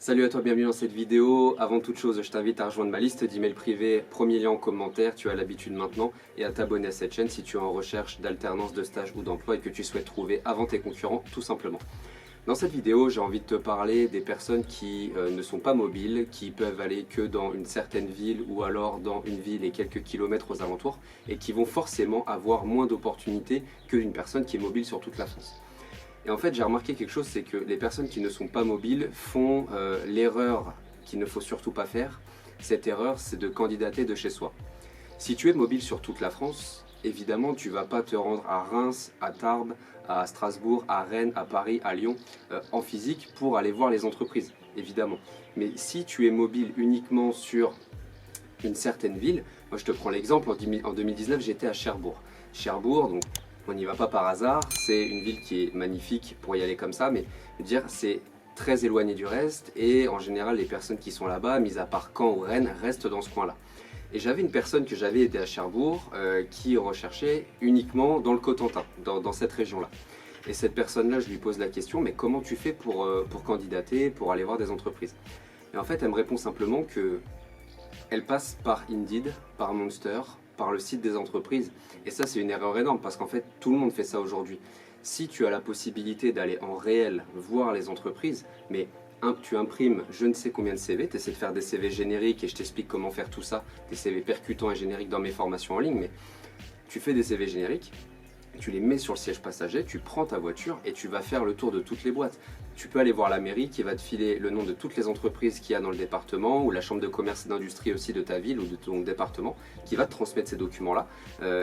Salut à toi, bienvenue dans cette vidéo. Avant toute chose, je t'invite à rejoindre ma liste d'emails privés, premier lien en commentaire, tu as l'habitude maintenant, et à t'abonner à cette chaîne si tu es en recherche d'alternance, de stage ou d'emploi et que tu souhaites trouver avant tes concurrents, tout simplement. Dans cette vidéo, j'ai envie de te parler des personnes qui ne sont pas mobiles, qui peuvent aller que dans une certaine ville ou alors dans une ville et quelques kilomètres aux alentours et qui vont forcément avoir moins d'opportunités qu'une personne qui est mobile sur toute la France. Et en fait, j'ai remarqué quelque chose, c'est que les personnes qui ne sont pas mobiles font l'erreur qu'il ne faut surtout pas faire. Cette erreur, c'est de candidater de chez soi. Si tu es mobile sur toute la France, évidemment, tu ne vas pas te rendre à Reims, à Tarbes, à Strasbourg, à Rennes, à Paris, à Lyon, en physique pour aller voir les entreprises, évidemment. Mais si tu es mobile uniquement sur une certaine ville, moi je te prends l'exemple, en 2019, j'étais à Cherbourg. Cherbourg, donc on n'y va pas par hasard, c'est une ville qui est magnifique pour y aller comme ça, mais dire c'est très éloigné du reste et en général les personnes qui sont là-bas, mis à part Caen ou Rennes, restent dans ce coin-là. Et j'avais une personne que j'avais aidée à Cherbourg qui recherchait uniquement dans le Cotentin, dans cette région-là. Et cette personne-là, je lui pose la question, mais comment tu fais pour candidater, pour aller voir des entreprises? Et en fait, elle me répond simplement que elle passe par Indeed, par Monster, par le site des entreprises. Et ça, c'est une erreur énorme parce qu'en fait, tout le monde fait ça aujourd'hui. Si tu as la possibilité d'aller en réel voir les entreprises, mais tu imprimes je ne sais combien de CV, tu essaies de faire des CV génériques et je t'explique comment faire tout ça, des CV percutants et génériques dans mes formations en ligne, mais tu fais des CV génériques, tu les mets sur le siège passager, tu prends ta voiture et tu vas faire le tour de toutes les boîtes. Tu peux aller voir la mairie qui va te filer le nom de toutes les entreprises qu'il y a dans le département ou la chambre de commerce et d'industrie aussi de ta ville ou de ton département qui va te transmettre ces documents-là.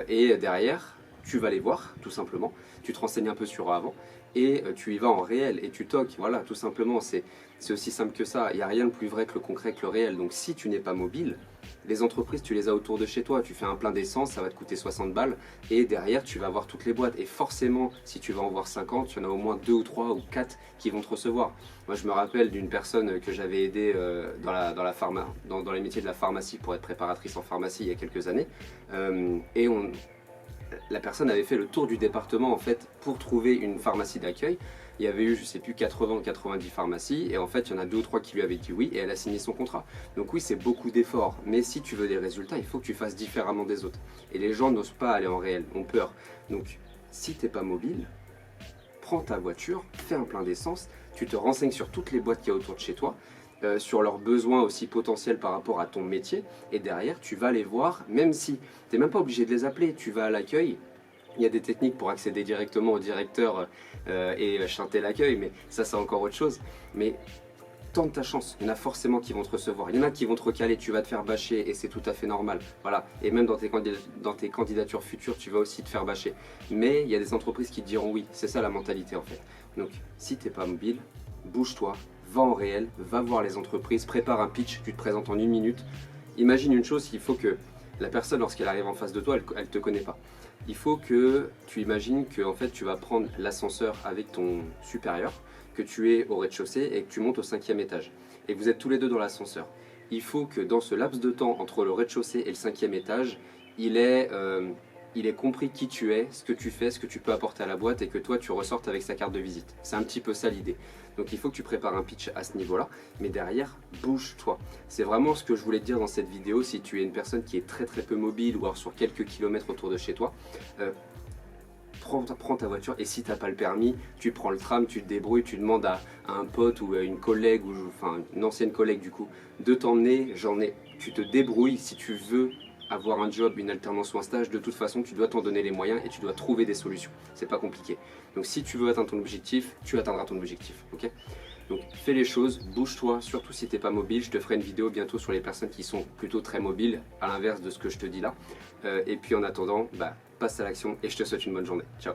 Et derrière, tu vas les voir tout simplement, tu te renseignes un peu sur eux avant et tu y vas en réel et tu toques, voilà, tout simplement, c'est aussi simple que ça, il n'y a rien de plus vrai que le concret, que le réel. Donc si tu n'es pas mobile, les entreprises tu les as autour de chez toi, tu fais un plein d'essence, ça va te coûter 60 balles et derrière tu vas voir toutes les boîtes et forcément si tu vas en voir 50, il y en a au moins 2 ou 3 ou 4 qui vont te recevoir. Moi je me rappelle d'une personne que j'avais aidée dans les métiers de la pharmacie pour être préparatrice en pharmacie il y a quelques années et la personne avait fait le tour du département en fait pour trouver une pharmacie d'accueil. Il y avait eu, je sais plus, 80 ou 90 pharmacies et en fait il y en a 2 ou 3 qui lui avaient dit oui et elle a signé son contrat. Donc oui, c'est beaucoup d'efforts, mais si tu veux des résultats, il faut que tu fasses différemment des autres. Et les gens n'osent pas aller en réel, ont peur. Donc si tu n'es pas mobile, prends ta voiture, fais un plein d'essence, tu te renseignes sur toutes les boîtes qu'il y a autour de chez toi, sur leurs besoins aussi potentiels par rapport à ton métier et derrière tu vas les voir, même si tu n'es même pas obligé de les appeler, tu vas à l'accueil. Il y a des techniques pour accéder directement au directeur et chanter l'accueil, mais ça c'est encore autre chose. Mais tente ta chance, il y en a forcément qui vont te recevoir, il y en a qui vont te recaler, tu vas te faire bâcher et c'est tout à fait normal. Voilà. Et même dans tes candidatures futures, tu vas aussi te faire bâcher. Mais il y a des entreprises qui te diront oui, c'est ça la mentalité en fait. Donc si tu n'es pas mobile, bouge-toi, va en réel, va voir les entreprises, prépare un pitch, tu te présentes en 1 minute. Imagine une chose, il faut que la personne lorsqu'elle arrive en face de toi, elle ne te connaît pas. Il faut que tu imagines que en fait, tu vas prendre l'ascenseur avec ton supérieur, que tu es au rez-de-chaussée et que tu montes au 5e étage. Et que vous êtes tous les deux dans l'ascenseur. Il faut que dans ce laps de temps entre le rez-de-chaussée et le 5e étage, il ait compris qui tu es, ce que tu fais, ce que tu peux apporter à la boîte et que toi tu ressortes avec sa carte de visite. C'est un petit peu ça l'idée. Donc il faut que tu prépares un pitch à ce niveau-là, mais derrière, bouge-toi. C'est vraiment ce que je voulais te dire dans cette vidéo. Si tu es une personne qui est très peu mobile ou alors sur quelques kilomètres autour de chez toi, prends ta voiture et si tu n'as pas le permis, tu prends le tram, tu te débrouilles, tu demandes à un pote ou à une collègue, enfin une ancienne collègue du coup, de t'emmener, tu te débrouilles si tu veux avoir un job, une alternance ou un stage, de toute façon tu dois t'en donner les moyens et tu dois trouver des solutions, c'est pas compliqué. Donc si tu veux atteindre ton objectif, tu atteindras ton objectif, ok? Donc fais les choses, bouge-toi, surtout si t'es pas mobile. Je te ferai une vidéo bientôt sur les personnes qui sont plutôt très mobiles, à l'inverse de ce que je te dis là. Et puis en attendant, passe à l'action et je te souhaite une bonne journée. Ciao!